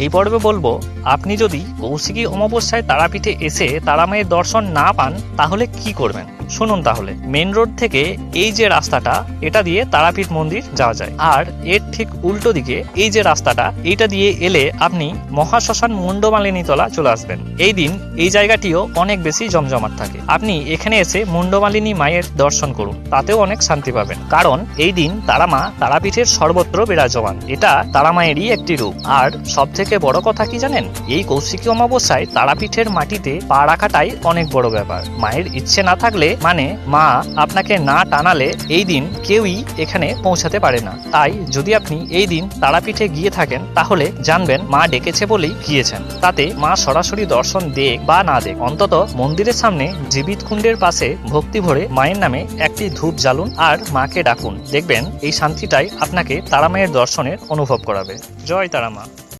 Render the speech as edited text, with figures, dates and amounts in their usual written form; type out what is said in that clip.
এই পর্বে বলবো আপনি যদি কৌশিকী অমাবস্যায় তারাপীঠে এসে তারামায়ের দর্শন না পান তাহলে কি করবেন। শুনুন তাহলে। মেন রোড থেকে এই যে রাস্তাটা, এটা দিয়ে তারাপীঠ মন্দির যাওয়া যায়। আর এর ঠিক উল্টো দিকে এই যে রাস্তাটা, এইটা দিয়ে এলে আপনি মহাশ্মশান মুন্ডমালিনী তলা চলে আসবেন। এই দিন এই জায়গাটিও অনেক বেশি জমজমাট থাকে। আপনি এখানে এসে মুন্ডমালিনী মায়ের দর্শন করুন, তাতেও অনেক শান্তি পাবেন। কারণ এই দিন তারামা তারাপীঠের সর্বত্র বিরাজমান। এটা তারামায়েরই একটি রূপ। আর সব থেকে বড় কথা কি জানেন, এই কৌশিকী অমাবস্যায় তারাপীঠের মাটিতে পা রাখাটাই অনেক বড় ব্যাপার। মায়ের ইচ্ছে না থাকলে, মানে মা আপনাকে না টানালে, এই দিন কেউই এখানে পৌঁছাতে পারে না। তাই যদি আপনি এই দিন তারাপীঠে গিয়ে থাকেন তাহলে জানবেন মা ডেকেছে বলেই গিয়েছেন। তাতে মা সরাসরি দর্শন দেখ বা না দেখ, অন্তত মন্দিরের সামনে জীবিত কুণ্ডের পাশে ভক্তি ভরে মায়ের নামে একটি ধূপ জ্বালুন আর মাকে ডাকুন। দেখবেন এই শান্তিটাই আপনাকে তারামায়ের দর্শনের অনুভব করাবে। জয় তারামা।